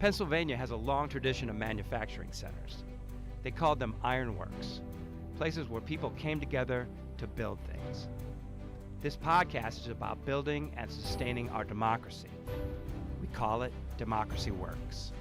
Pennsylvania has a long tradition of manufacturing centers. They called them ironworks, places where people came together to build things. This podcast is about building and sustaining our democracy. We call it Democracy Works.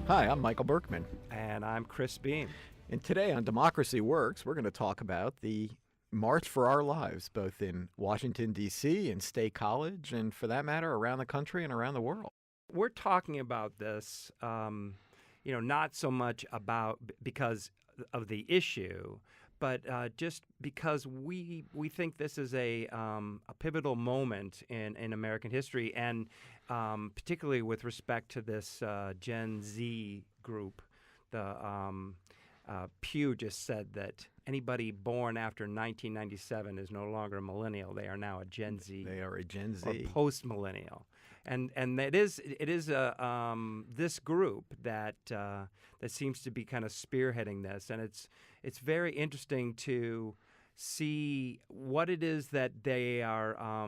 Hi, I'm Michael Berkman. And I'm Chris Beam. And today on Democracy Works, we're going to talk about the March for Our Lives, both in Washington, D.C. and State College, and for that matter, around the country and around the world. We're talking about this, not so much about because of the issue, but just because we think this is a pivotal moment in American history, and particularly with respect to this Gen Z group. The Pew just said that anybody born after 1997 is no longer a millennial. They are now a Gen Z. They are a Gen Z. Or post-millennial. And it is this group that seems to be kind of spearheading this, and it's very interesting to see what it is that they are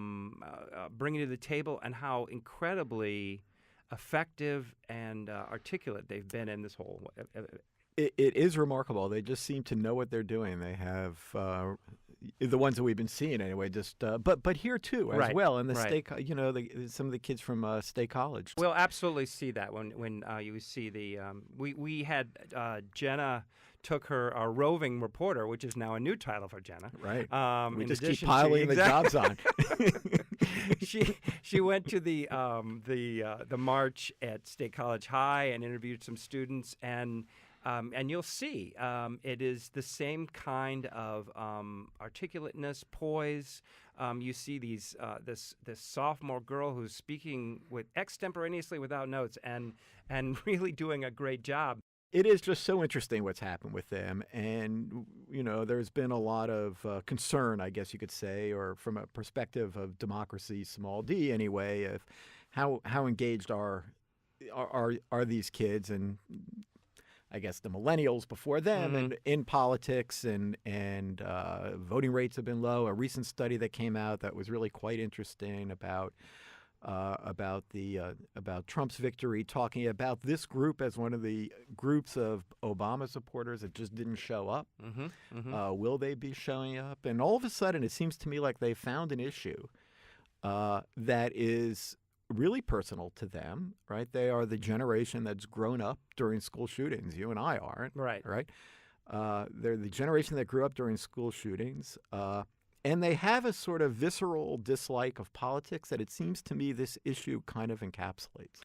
bringing to the table and how incredibly effective and articulate they've been in this whole. It is remarkable. They just seem to know what they're doing. They have the ones that we've been seeing anyway. Just but here too as well in the state. Some of the kids from State College. We'll absolutely see that when you see the we had Jenna took our roving reporter, which is now a new title for Jenna. Right. We just keep piling the jobs on. She went to the march at State College High and interviewed some students, and you'll see it is the same kind of articulateness, poise. You see this sophomore girl who's speaking with extemporaneously without notes and really doing a great job. It is just so interesting what's happened with them, and there's been a lot of concern, I guess you could say, or from a perspective of democracy, small d anyway, of how engaged are these kids, and I guess the millennials before them, and in politics, and voting rates have been low. A recent study that came out that was really quite interesting about Trump's victory, talking about this group as one of the groups of Obama supporters that just didn't show up. Will they be showing up? And all of a sudden, it seems to me like they found an issue that is really personal to them, right? They are the generation that's grown up during school shootings. You and I aren't. Right. They're the generation that grew up during school shootings. And they have a sort of visceral dislike of politics that it seems to me this issue kind of encapsulates.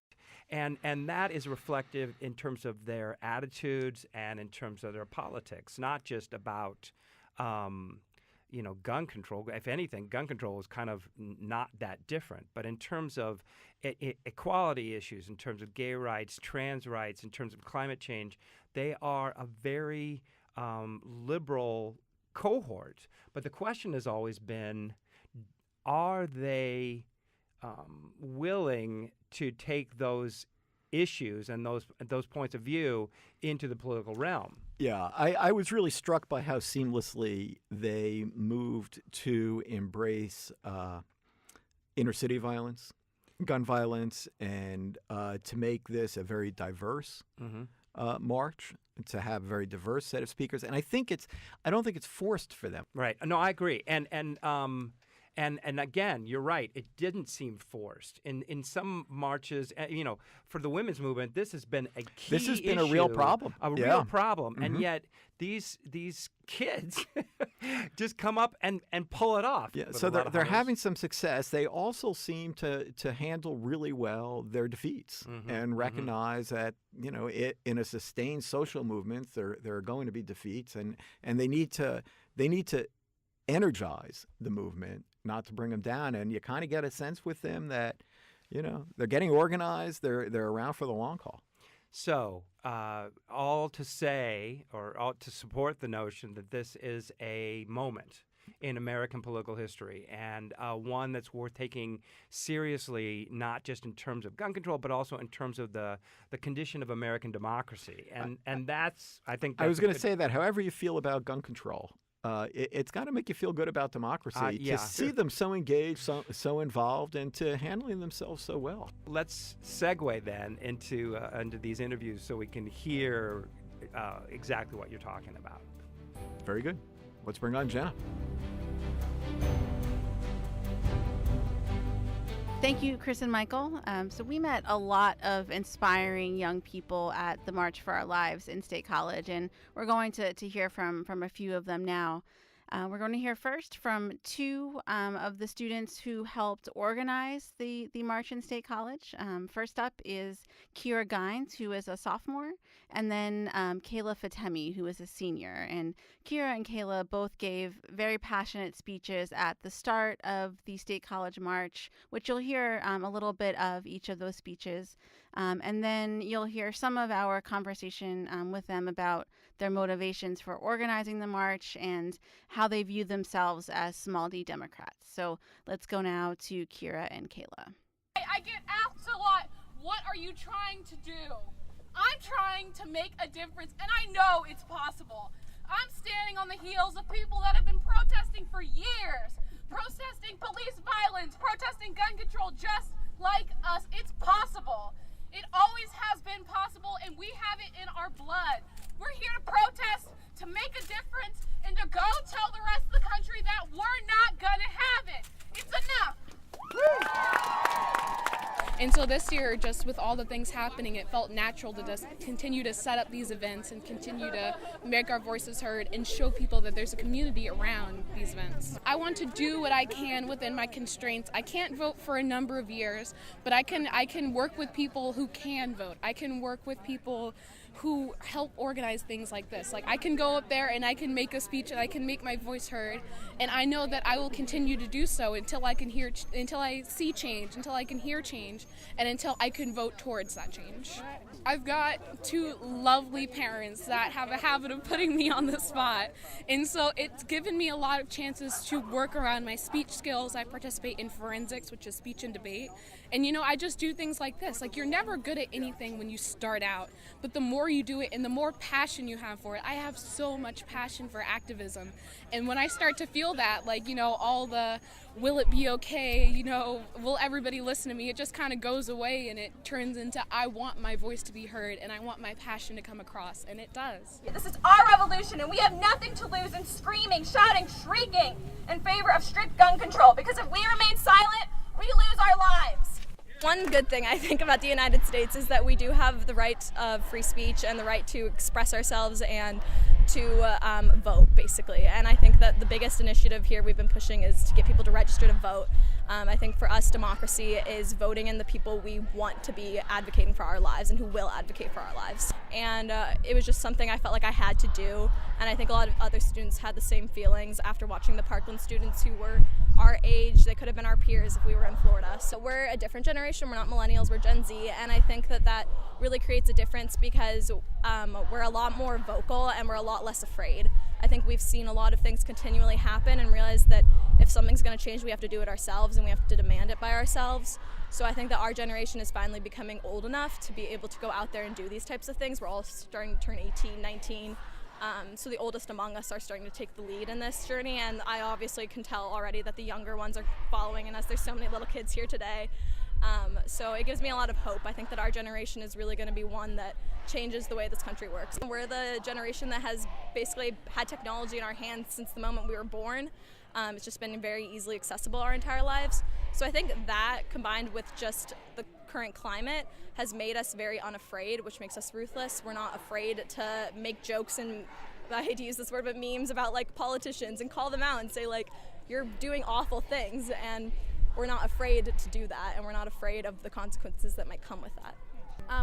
And that is reflective in terms of their attitudes and in terms of their politics, not just about gun control. If anything, gun control is kind of not that different. But in terms of equality issues, in terms of gay rights, trans rights, in terms of climate change, they are a very liberal cohort. But the question has always been, are they willing to take those issues and those points of view into the political realm? Yeah, I was really struck by how seamlessly they moved to embrace inner city violence, gun violence, and to make this a very diverse march, to have a very diverse set of speakers. And I don't think it's forced for them. Right. No, I agree. And again, you're right. It didn't seem forced. In some marches, for the women's movement, this has been a key This has been issue, a real problem. Real problem. And yet these kids just come up and pull it off. Yeah, so they're having some success. They also seem to handle really well their defeats and recognize that, in a sustained social movement, there are going to be defeats, and they need to energize the movement, not to bring them down. And you kind of get a sense with them that, they're getting organized. They're around for the long haul. So all to say, or all to support the notion that this is a moment in American political history, and one that's worth taking seriously, not just in terms of gun control, but also in terms of the condition of American democracy. And that's, I think, I was going to say that however you feel about gun control, it's got to make you feel good about democracy yeah. to see them so engaged, so involved, and to handling themselves so well. Let's segue then into these interviews so we can hear exactly what you're talking about. Very good. Let's bring on Jenna. Thank you, Chris and Michael. So we met a lot of inspiring young people at the March for Our Lives in State College, and we're going to hear from a few of them now. We're going to hear first from two of the students who helped organize the March in State College. First up is Kyra Gines, who is a sophomore, and then Kayla Fatemi, who is a senior. And Kyra and Kayla both gave very passionate speeches at the start of the State College March, which you'll hear a little bit of each of those speeches. And then you'll hear some of our conversation with them about their motivations for organizing the march and how they view themselves as small d Democrats. So let's go now to Kyra and Kayla. I get asked a lot, what are you trying to do? I'm trying to make a difference, and I know it's possible. I'm standing on the heels of people that have been protesting for years, protesting police violence, protesting gun control, just like us. It's possible. It always has been possible, and we have it in our blood. We're here to protest, to make a difference, and to go tell the rest of the country that we're not gonna have it. It's enough. And so this year, just with all the things happening, it felt natural to just continue to set up these events and continue to make our voices heard and show people that there's a community around these events. I want to do what I can within my constraints. I can't vote for a number of years, but I can work with people who can vote. I can work with people who help organize things like this. Like, I can go up there and I can make a speech and I can make my voice heard, and I know that I will continue to do so until I see change, until I can hear change, and until I can vote towards that change. I've got two lovely parents that have a habit of putting me on the spot, and so it's given me a lot of chances to work around my speech skills. I participate in forensics, which is speech and debate, and I just do things like this. Like, you're never good at anything when you start out, but the more you do it and the more passion you have for it. I have so much passion for activism, and when I start to feel that, all the will it be okay, will everybody listen to me, it just kind of goes away, and it turns into I want my voice to be heard and I want my passion to come across, and it does. This is our revolution, and we have nothing to lose in screaming, shouting, shrieking in favor of strict gun control, because if we remain silent, we lose our lives. One good thing I think about the United States is that we do have the right of free speech and the right to express ourselves and to vote, basically. And I think that the biggest initiative here we've been pushing is to get people to register to vote. I think for us, democracy is voting in the people we want to be advocating for our lives and who will advocate for our lives. And it was just something I felt like I had to do. And I think a lot of other students had the same feelings after watching the Parkland students who were our age. They could have been our peers if we were in Florida. So we're a different generation. We're not millennials, we're Gen Z. And I think that really creates a difference because we're a lot more vocal and we're a lot less afraid. I think we've seen a lot of things continually happen and realized that if something's going to change, we have to do it ourselves and we have to demand it by ourselves. So I think that our generation is finally becoming old enough to be able to go out there and do these types of things. We're all starting to turn 18, 19. So the oldest among us are starting to take the lead in this journey, and I obviously can tell already that the younger ones are following in us. There's so many little kids here today. So it gives me a lot of hope. I think that our generation is really going to be one that changes the way this country works. We're the generation that has basically had technology in our hands since the moment we were born. It's just been very easily accessible our entire lives. So I think that, combined with just the current climate, has made us very unafraid, which makes us ruthless. We're not afraid to make jokes and, I hate to use this word, but memes about politicians and call them out and say you're doing awful things, and we're not afraid to do that, and we're not afraid of the consequences that might come with that.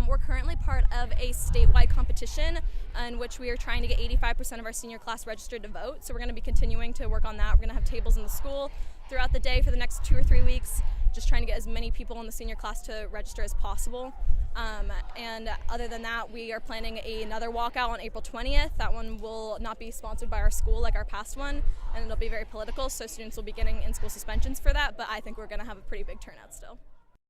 We're currently part of a statewide competition in which we are trying to get 85% of our senior class registered to vote. So we're going to be continuing to work on that. We're going to have tables in the school throughout the day for the next 2 or 3 weeks, just trying to get as many people in the senior class to register as possible. And other than that, we are planning another walkout on April 20th. That one will not be sponsored by our school like our past one, and it'll be very political, so students will be getting in-school suspensions for that, but I think we're going to have a pretty big turnout still.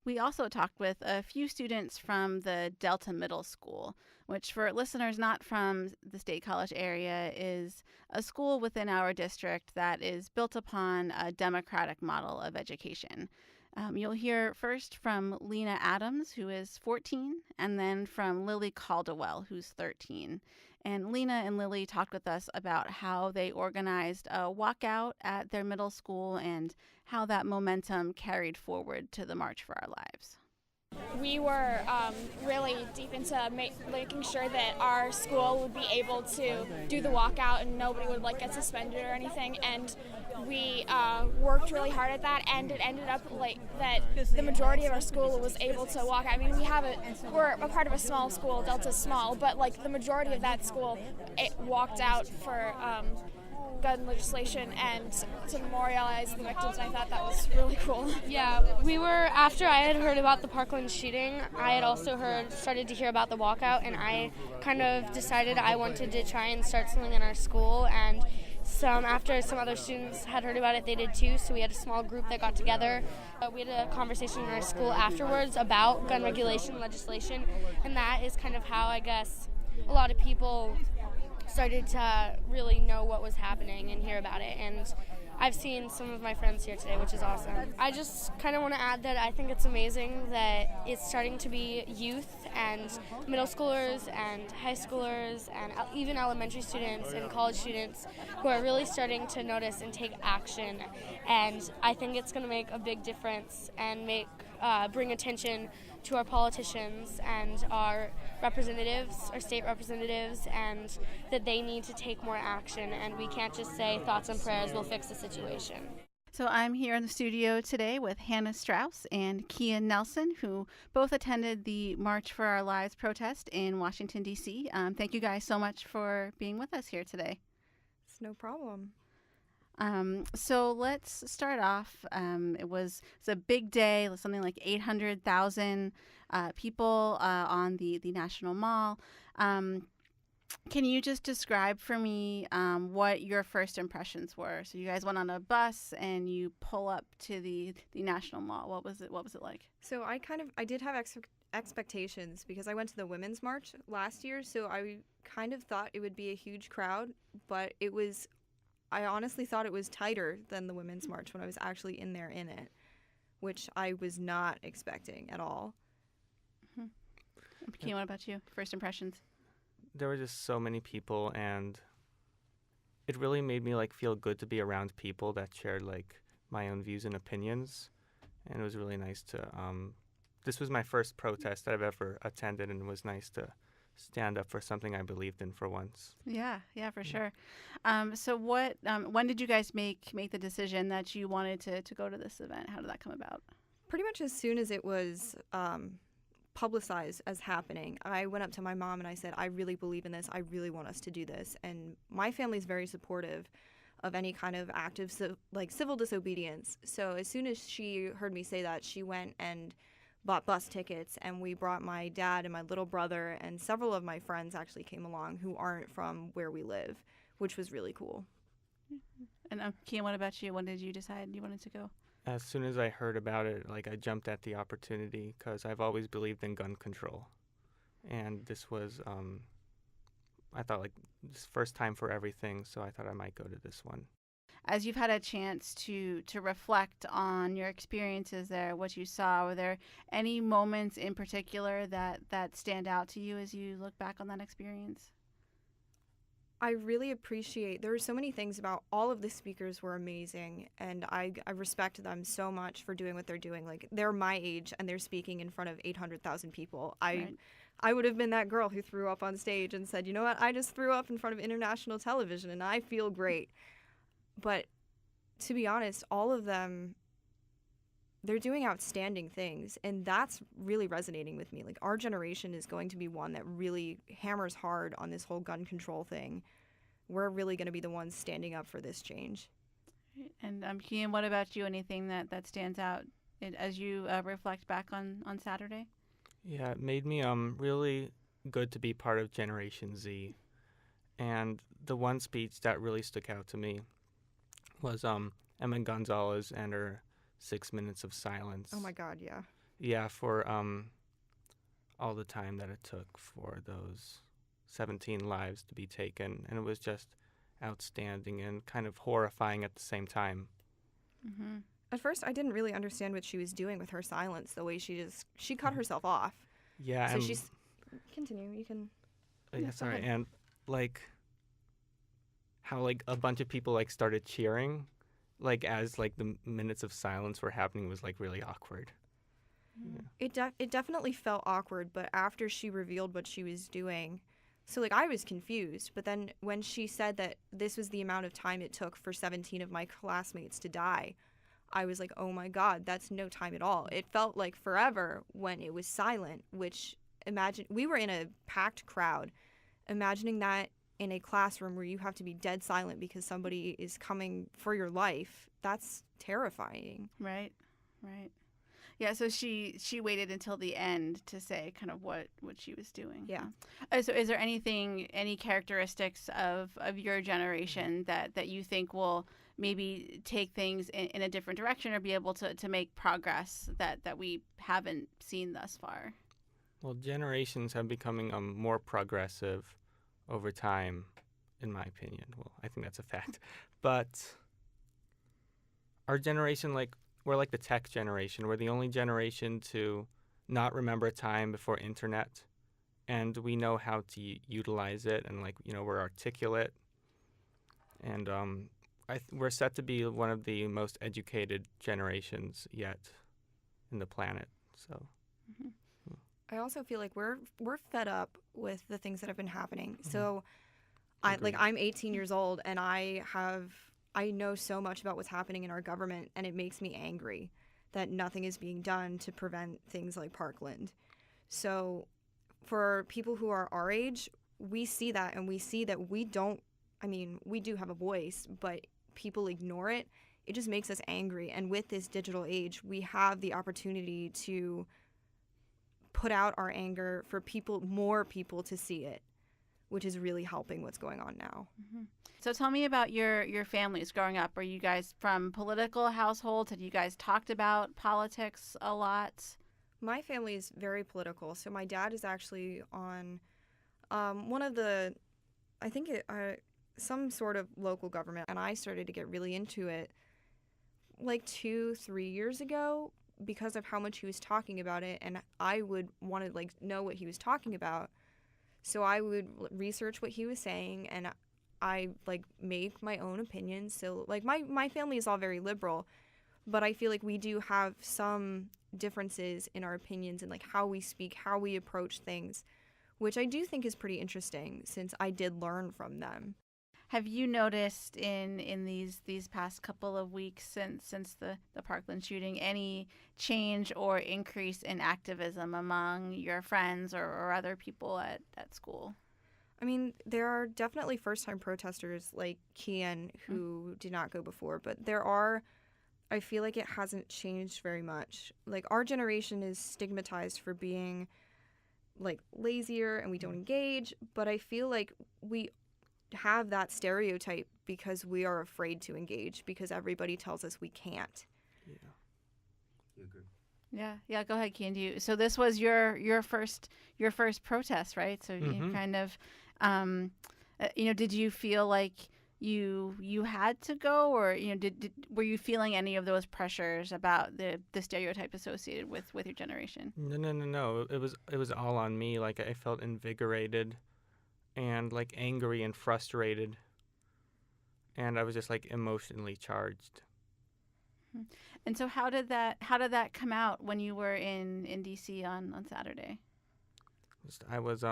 We also talked with a few students from the Delta Middle School, which for listeners not from the State College area is a school within our district that is built upon a democratic model of education. You'll hear first from Lena Adams, who is 14, and then from Lilly Caldawell, who's 13. And Lena and Lilly talked with us about how they organized a walkout at their middle school and how that momentum carried forward to the March for Our Lives. We were really deep into making sure that our school would be able to do the walkout and nobody would get suspended or anything. And we worked really hard at that, and it ended up that the majority of our school was able to walk out. I mean, we're a part of a small school. Delta's small, but the majority of that school walked out for gun legislation and to memorialize the victims. I thought that was really cool. Yeah, after I had heard about the Parkland shooting, I had also started to hear about the walkout, and I kind of decided I wanted to try and start something in our school, and after some other students had heard about it, they did too, so we had a small group that got together. We had a conversation in our school afterwards about gun regulation legislation, and that is kind of how, I guess, a lot of people started to really know what was happening and hear about it. And I've seen some of my friends here today, which is awesome. I just kind of want to add that I think it's amazing that it's starting to be youth and middle schoolers and high schoolers and even elementary students and college students who are really starting to notice and take action. And I think it's going to make a big difference and bring attention to our politicians and our representatives, our state representatives, and that they need to take more action, and we can't just say thoughts and prayers will fix the situation. So I'm here in the studio today with Hannah Strouse and Cian Nelson, who both attended the March for Our Lives protest in Washington, D.C. Thank you guys so much for being with us here today. It's no problem. So let's start off. It was a big day, something like 800,000 people on the National Mall. Can you just describe for me what your first impressions were? So you guys went on a bus and you pull up to the National Mall. What was it like? So I did have expectations because I went to the Women's March last year, so I kind of thought it would be a huge crowd, but I honestly thought it was tighter than the Women's March when I was actually in it, which I was not expecting at all. Cian, what about you? First impressions? There were just so many people, and it really made me feel good to be around people that shared my own views and opinions, and it was really nice to this was my first protest that I've ever attended, and it was nice to stand up for something I believed in for once. Yeah, for sure. So when did you guys make the decision that you wanted to go to this event? How did that come about? Pretty much as soon as it was publicized as happening, I went up to my mom and I said, I really believe in this. I really want us to do this. And my family's very supportive of any kind of active civil disobedience. So as soon as she heard me say that, she went and bought bus tickets, and we brought my dad and my little brother, and several of my friends actually came along who aren't from where we live, which was really cool. And Cian, what about you? When did you decide you wanted to go? As soon as I heard about it, I jumped at the opportunity because I've always believed in gun control. And this was, I thought this first time for everything, so I thought I might go to this one. As you've had a chance to reflect on your experiences there, what you saw, were there any moments in particular that stand out to you as you look back on that experience? I really appreciate, there were so many things about all of the speakers were amazing, and I respect them so much for doing what they're doing. They're my age and they're speaking in front of 800,000 people. Right. I would have been that girl who threw up on stage and said, you know what, I just threw up in front of international television and I feel great. But to be honest, all of them, they're doing outstanding things, and that's really resonating with me. Our generation is going to be one that really hammers hard on this whole gun control thing. We're really going to be the ones standing up for this change. And Cian, what about you? Anything that stands out as you reflect back on Saturday? Yeah, it made me really good to be part of Generation Z. And the one speech that really stuck out to me was Emma Gonzalez and her 6 minutes of silence. Oh my God, yeah. yeah, for all the time that it took for those 17 lives to be taken, and it was just outstanding and kind of horrifying at the same time. Mm-hmm. At first, I didn't really understand what she was doing with her silence, the way she cut herself off. Yeah, So and she's... Continue, you can... yeah, go sorry, ahead. and like how like a bunch of people like started cheering, like as like the minutes of silence were happening was like really awkward. Yeah. It definitely felt awkward, but after she revealed what she was doing, so like I was confused, but then when she said that this was the amount of time it took for 17 of my classmates to die, I was like, oh my God, that's no time at all. It felt like forever when it was silent, which imagine we were in a packed crowd. Imagining that in a classroom where you have to be dead silent because somebody is coming for your life, that's terrifying. Right. Yeah, so she waited until the end to say kind of what she was doing. Yeah. So is there any characteristics of your generation that you think will maybe take things in a different direction or be able to make progress that we haven't seen thus far? Well, generations have becoming more progressive over time, in my opinion. Well, I think that's a fact. But our generation, like, we're like the tech generation. We're the only generation to not remember a time before internet, and we know how to utilize it, and like, you know, we're articulate, and we're set to be one of the most educated generations yet in the planet. So. Mm-hmm. I also feel like we're fed up with the things that have been happening. Mm-hmm. So I'm 18 years old and I know so much about what's happening in our government, and it makes me angry that nothing is being done to prevent things like Parkland. So for people who are our age, we see that, and we see that we do have a voice, but people ignore it. It just makes us angry. And with this digital age, we have the opportunity to put out our anger for more people to see it, which is really helping what's going on now. Mm-hmm. So tell me about your families growing up. Are you guys from political households? Have you guys talked about politics a lot? My family is very political. So my dad is actually on one of the, I think some sort of local government, and I started to get really into it like 2-3 years ago because of how much he was talking about it, and I would want to like know what he was talking about. So I would research what he was saying, and I like make my own opinions. So like my family is all very liberal, but I feel like we do have some differences in our opinions and like how we speak, how we approach things, which I do think is pretty interesting since I did learn from them. Have you noticed in these past couple of weeks since the Parkland shooting any change or increase in activism among your friends or other people at school? I mean, there are definitely first-time protesters like Cian who did not go before, but I feel like it hasn't changed very much. Like, our generation is stigmatized for being, like, lazier and we don't engage, but I feel like we have that stereotype because we are afraid to engage because everybody tells us we can't. Yeah. You agree? Yeah. Go ahead, Cian. So this was your first protest, right? So you kind of, did you feel like you had to go, or were you feeling any of those pressures about the stereotype associated with your generation? No. It was all on me. Like, I felt invigorated and like angry and frustrated, and I was just like emotionally charged. And so how did that come out when you were in DC on Saturday? I was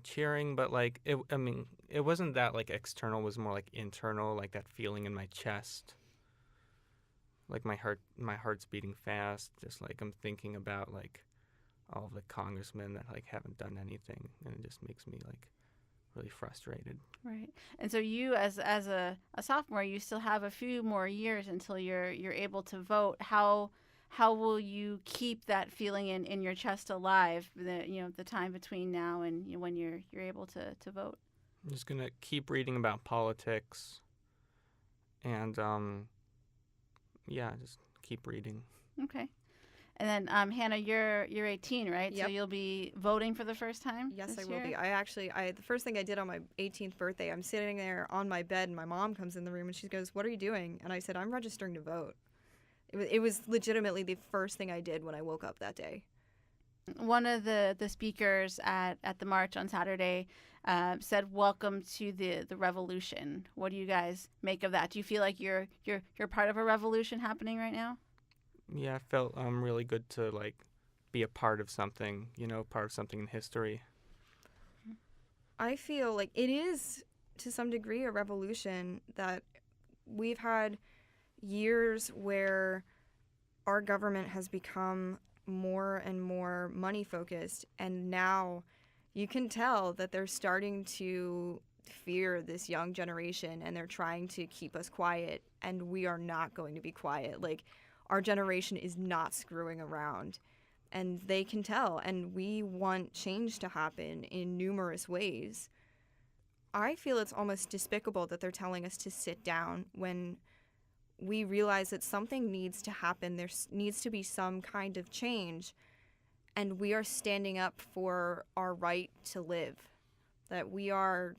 cheering, but like it wasn't that like external, it was more like internal, like that feeling in my chest, like my heart's beating fast, just like I'm thinking about like all of the congressmen that like haven't done anything, and it just makes me like really frustrated. Right. And so you as a sophomore, you still have a few more years until you're able to vote. How will you keep that feeling in your chest alive, the time between now and when you're able to vote? I'm just gonna keep reading about politics, and just keep reading. Okay. And then Hannah, you're 18, right? Yep. So you'll be voting for the first time. Yes, this I will year? be. The first thing I did on my 18th birthday, I'm sitting there on my bed, and my mom comes in the room, and she goes, "What are you doing?" And I said, "I'm registering to vote." It was legitimately the first thing I did when I woke up that day. One of the speakers at the march on Saturday said, "Welcome to the revolution." What do you guys make of that? Do you feel like you're part of a revolution happening right now? Yeah, I felt really good to like be a part of something, part of something in history. I feel like it is, to some degree, a revolution that we've had years where our government has become more and more money focused, and now you can tell that they're starting to fear this young generation, and they're trying to keep us quiet, and we are not going to be quiet. Like, our generation is not screwing around, and they can tell, and we want change to happen in numerous ways. I feel it's almost despicable that they're telling us to sit down when we realize that something needs to happen. There needs to be some kind of change, and we are standing up for our right to live. That we're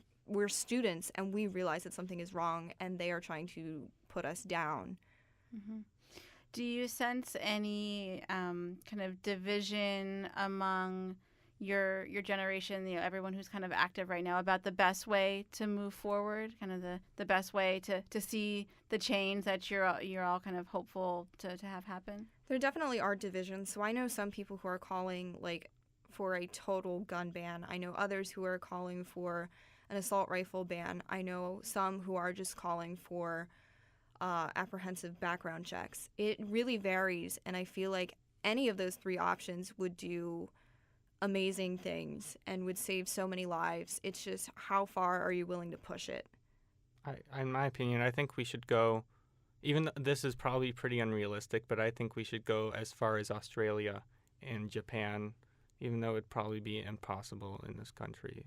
students, and we realize that something is wrong, and they are trying to put us down. Mm-hmm. Do you sense any kind of division among your generation, everyone who's kind of active right now, about the best way to move forward, kind of the best way to see the change that you're all kind of hopeful to have happen? There definitely are divisions. So I know some people who are calling for a total gun ban. I know others who are calling for an assault rifle ban. I know some who are just calling for apprehensive background checks. It really varies, and I feel like any of those three options would do amazing things and would save so many lives. It's just, how far are you willing to push it? In my opinion, I think we should go, even though this is probably pretty unrealistic, but I think we should go as far as Australia and Japan, even though it'd probably be impossible in this country.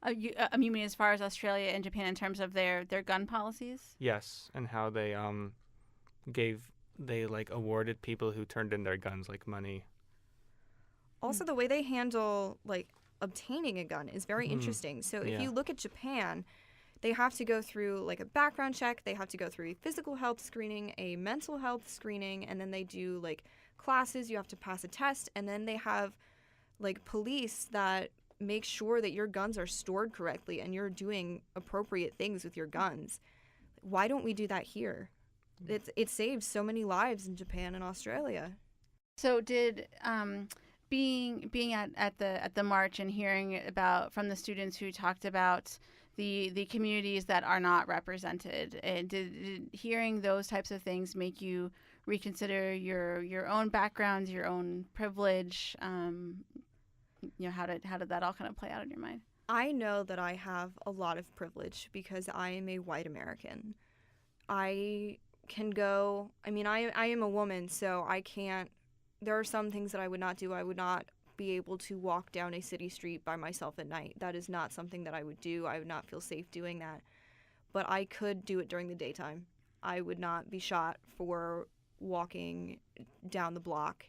You mean as far as Australia and Japan in terms of their gun policies? Yes, and how they awarded people who turned in their guns money. Also, the way they handle obtaining a gun is very interesting. So if you look at Japan, they have to go through a background check, they have to go through a physical health screening, a mental health screening, and then they do classes, you have to pass a test, and then they have police that make sure that your guns are stored correctly and you're doing appropriate things with your guns. Why don't we do that here? It saves so many lives in Japan and Australia. So did being at the march and hearing from the students who talked about the communities that are not represented, did hearing those types of things make you reconsider your own backgrounds, your own privilege? How did that all kind of play out in your mind? I know that I have a lot of privilege because I am a white American. I can go, I am a woman, so I can't, there are some things that I would not do. I would not be able to walk down a city street by myself at night. That is not something that I would do. I would not feel safe doing that. But I could do it during the daytime. I would not be shot for walking down the block.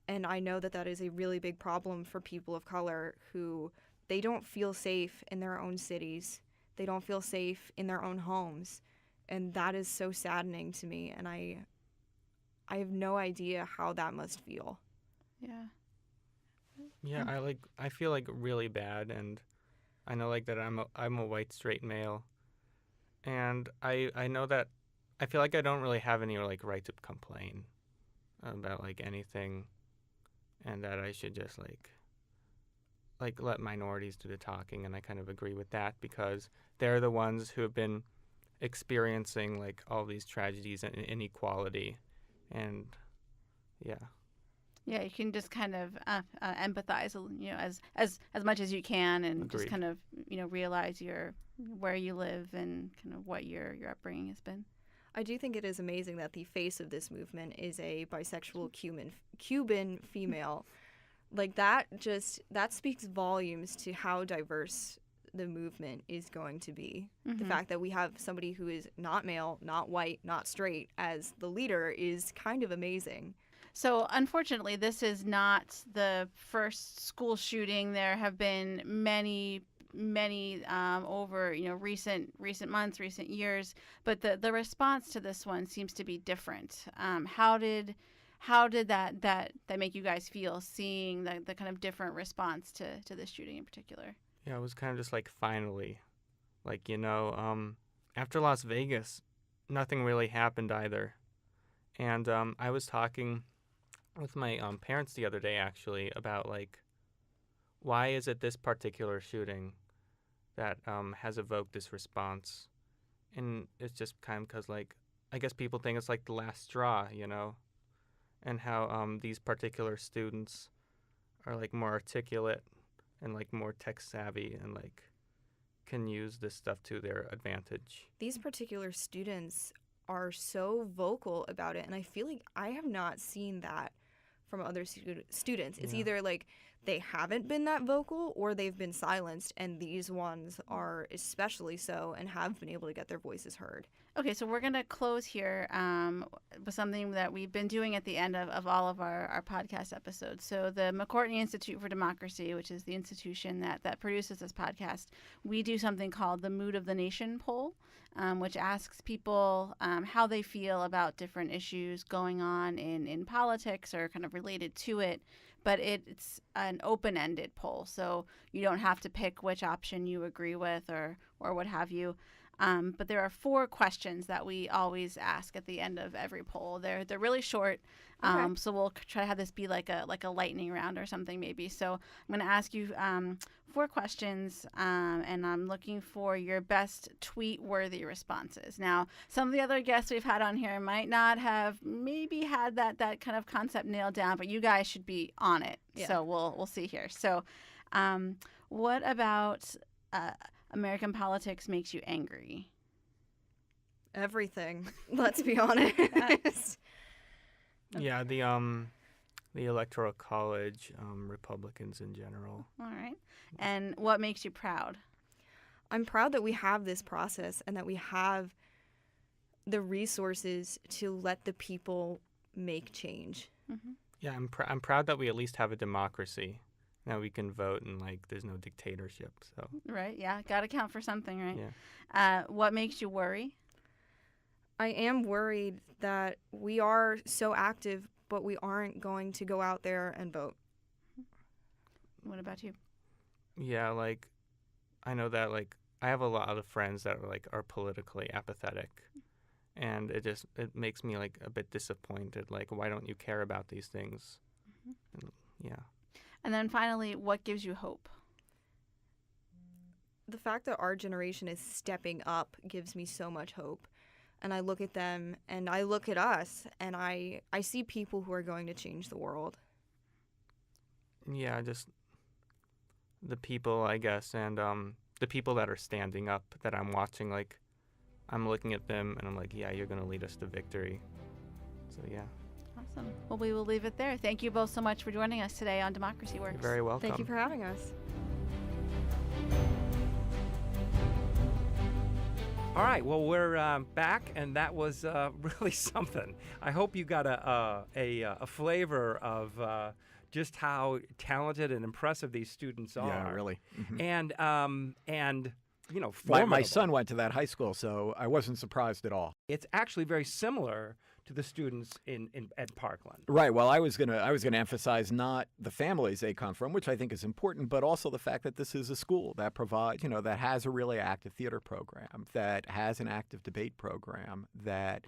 And I know that that is a really big problem for people of color who they don't feel safe in their own cities. They don't feel safe in their own homes. And that is so saddening to me. And I have no idea how that must feel. Yeah. Yeah, I feel really bad, and I know that I'm a white straight male, and I know that I feel like I don't really have any right to complain about anything, and that I should just let minorities do the talking, and I kind of agree with that because they're the ones who have been experiencing all these tragedies and inequality, and yeah. Yeah, you can just kind of empathize, as much as you can, and Agreed. just kind of realize where you live and kind of what your upbringing has been. I do think it is amazing that the face of this movement is a bisexual Cuban female. That speaks volumes to how diverse the movement is going to be. Mm-hmm. The fact that we have somebody who is not male, not white, not straight as the leader is kind of amazing. So, unfortunately, this is not the first school shooting. There have been many over recent months, recent years, but the response to this one seems to be different. How did that make you guys feel, seeing the kind of different response to this shooting in particular? Yeah, it was kind of just like finally, like after Las Vegas, nothing really happened either, and I was talking with my parents the other day actually about like why is it this particular shooting that has evoked this response, and it's just kind of because like I guess people think it's like the last straw, and how these particular students are like more articulate and like more tech savvy and like can use this stuff to their advantage. These particular students are so vocal about it, and I feel like I have not seen that from other students. It's either like they haven't been that vocal or they've been silenced, and these ones are especially so and have been able to get their voices heard. Okay, so we're going to close here with something that we've been doing at the end of all of our podcast episodes. So the McCourtney Institute for Democracy, which is the institution that produces this podcast, we do something called the Mood of the Nation poll, which asks people how they feel about different issues going on in politics or kind of related to it. But it's an open-ended poll, so you don't have to pick which option you agree with or what have you. But there are 4 questions that we always ask at the end of every poll. They're really short, so we'll try to have this be like a lightning round or something maybe. So I'm going to ask you 4 questions, and I'm looking for your best tweet-worthy responses. Now, some of the other guests we've had on here might not have maybe had that kind of concept nailed down, but you guys should be on it. Yeah. So we'll see here. So what about American politics makes you angry? Everything. Let's be honest. Yeah, the Electoral College, Republicans in general. All right. And what makes you proud? I'm proud that we have this process and that we have the resources to let the people make change. Mm-hmm. Yeah, I'm proud that we at least have a democracy. Now we can vote and like there's no dictatorship. So right, yeah, got to count for something, right? Yeah. What makes you worry? I am worried that we are so active, but we aren't going to go out there and vote. What about you? Yeah, like I know that like I have a lot of friends that are politically apathetic, and it makes me like a bit disappointed. Like, why don't you care about these things? Mm-hmm. Yeah. And then finally, what gives you hope? The fact that our generation is stepping up gives me so much hope. And I look at them and I look at us and I see people who are going to change the world. Yeah, just the people, I guess, and the people that are standing up that I'm watching, like I'm looking at them and I'm like, yeah, you're going to lead us to victory. So, yeah. Awesome. Well, we will leave it there. Thank you both so much for joining us today on Democracy Works. You're very welcome. Thank you for having us. All right. Well, we're back, and that was really something. I hope you got a flavor of just how talented and impressive these students are. Yeah, really. Mm-hmm. And my formidable. son went to that high school, so I wasn't surprised at all. It's actually very similar to the students at Parkland. Right. Well, I was gonna emphasize not the families they come from, which I think is important, but also the fact that this is a school that provides, that has a really active theater program, that has an active debate program, that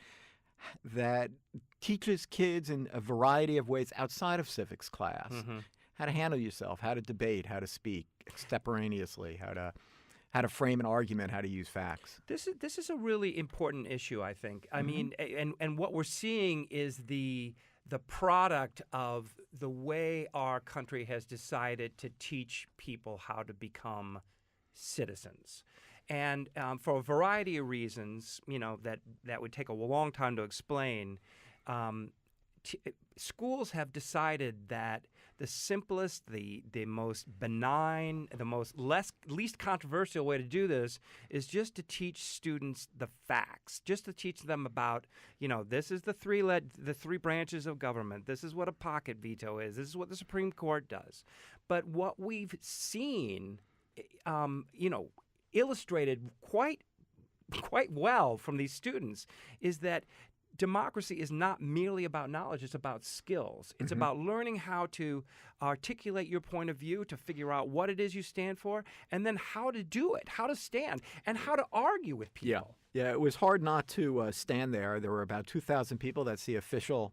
teaches kids in a variety of ways outside of civics class how to handle yourself, how to debate, how to speak extemporaneously, how to frame an argument, how to use facts. This is a really important issue, I think. I mean, and what we're seeing is the product of the way our country has decided to teach people how to become citizens. And for a variety of reasons, that would take a long time to explain, schools have decided that the simplest, the most benign, the least controversial way to do this is just to teach students the facts, just to teach them about, this is the three branches of government. This is what a pocket veto is. This is what the Supreme Court does. But what we've seen, illustrated quite well from these students is that democracy is not merely about knowledge, it's about skills. It's about learning how to articulate your point of view, to figure out what it is you stand for, and then how to do it, how to stand, and how to argue with people. Yeah, it was hard not to stand there. There were about 2,000 people. That's the official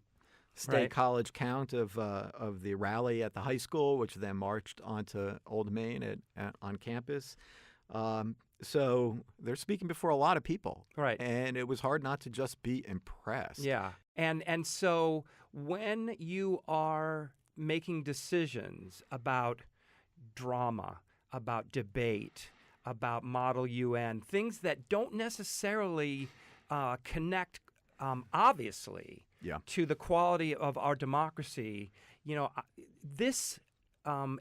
state college count of the rally at the high school, which then marched onto Old Main on campus. So they're speaking before a lot of people. Right. And it was hard not to just be impressed. Yeah. And so when you are making decisions about drama, about debate, about Model UN, things that don't necessarily connect obviously to the quality of our democracy, this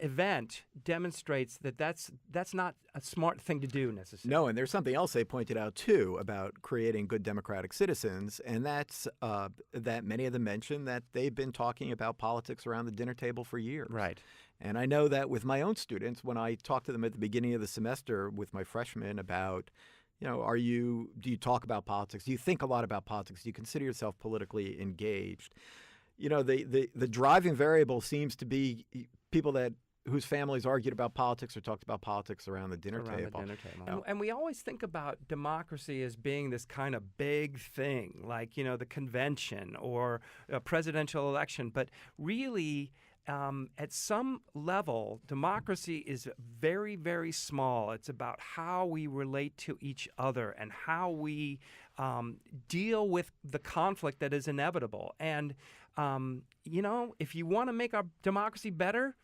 event demonstrates that that's not a smart thing to do necessarily. No, and there's something else they pointed out too about creating good democratic citizens, and that's that many of them mentioned that they've been talking about politics around the dinner table for years. Right. And I know that with my own students, when I talk to them at the beginning of the semester with my freshmen about, do you talk about politics? Do you think a lot about politics? Do you consider yourself politically engaged? The driving variable seems to be people whose families argued about politics or talked about politics around the dinner table. And we always think about democracy as being this kind of big thing, like, the convention or a presidential election. But really, at some level, democracy is very, very small. It's about how we relate to each other and how we deal with the conflict that is inevitable. And if you want to make our democracy better,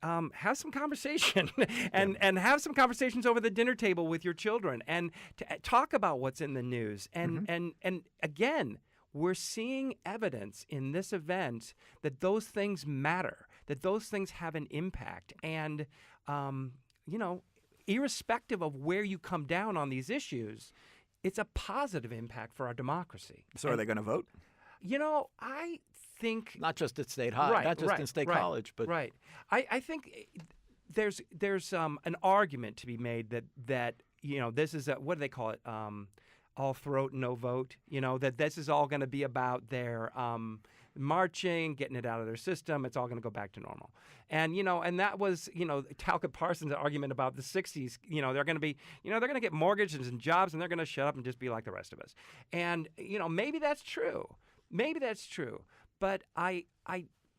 have some conversation and have some conversations over the dinner table with your children and talk about what's in the news. And again, we're seeing evidence in this event that those things matter, that those things have an impact. And, irrespective of where you come down on these issues, it's a positive impact for our democracy. So are they going to vote? I think not just at State High, not just in State College, but I think there's an argument to be made that this is what do they call it? All throat, no vote. That this is all going to be about their marching, getting it out of their system. It's all going to go back to normal. And and that was Talcott Parsons' argument about the '60s. They're going to be they're going to get mortgages and jobs, and they're going to shut up and just be like the rest of us. And maybe that's true. Maybe that's true. But I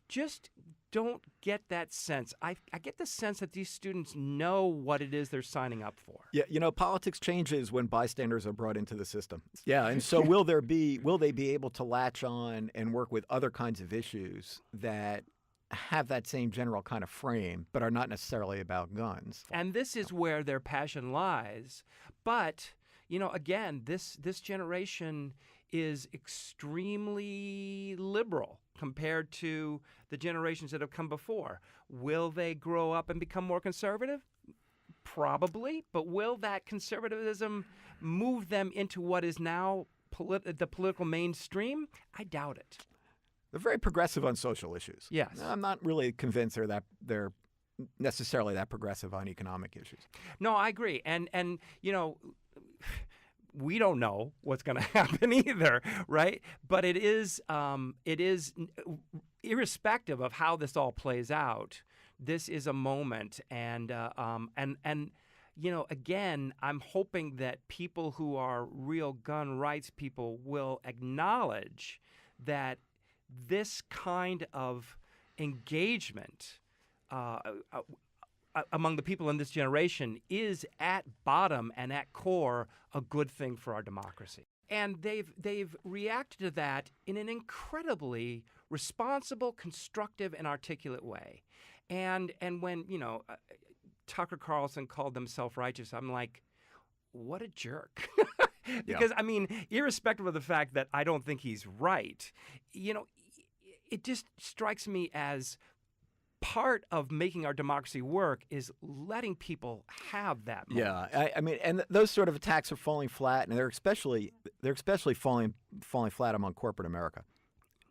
just don't get that sense. I get the sense that these students know what it is they're signing up for. Yeah, politics changes when bystanders are brought into the system. Yeah, and so will they be able to latch on and work with other kinds of issues that have that same general kind of frame, but are not necessarily about guns? And this is where their passion lies. But, again, this generation is extremely liberal compared to the generations that have come before. Will they grow up and become more conservative? Probably. But will that conservatism move them into what is now the political mainstream? I doubt it. They're very progressive on social issues. Yes. I'm not really convinced they're necessarily that progressive on economic issues. No, I agree. And we don't know what's going to happen either, right? But it is irrespective of how this all plays out. This is a moment, and again, I'm hoping that people who are real gun rights people will acknowledge that this kind of engagement among the people in this generation is at bottom and at core a good thing for our democracy. And they've reacted to that in an incredibly responsible, constructive, and articulate way. And when, Tucker Carlson called them self-righteous, I'm like, what a jerk. Because, irrespective of the fact that I don't think he's right, it just strikes me as part of making our democracy work is letting people have that moment. Yeah, I mean, and those sort of attacks are falling flat, and they're especially falling flat among corporate America,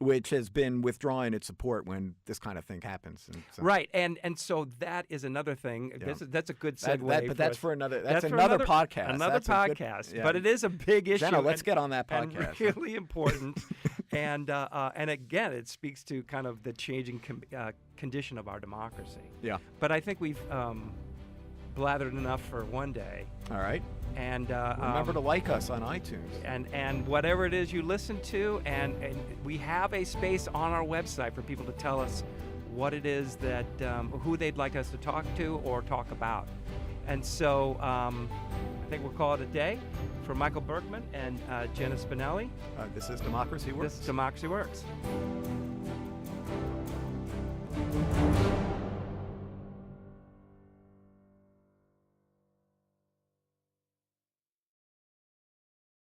which has been withdrawing its support when this kind of thing happens. And so, Right, and so that is another thing. Yeah. That's a good segue. But that's for another. That's for another podcast. Another That's a good- podcast. yeah. But it is a big issue. Jenna, let's get on that and podcast. really important. and again, it speaks to kind of the changing condition of our democracy. Yeah. But I think we've blathered enough for one day. All right. And Remember to like us on iTunes. and whatever it is you listen to, and we have a space on our website for people to tell us what it is that who they'd like us to talk to or talk about. And so I think we'll call it a day. For Michael Berkman and Jenna Spinelli, This is Democracy Works. this is Democracy Works.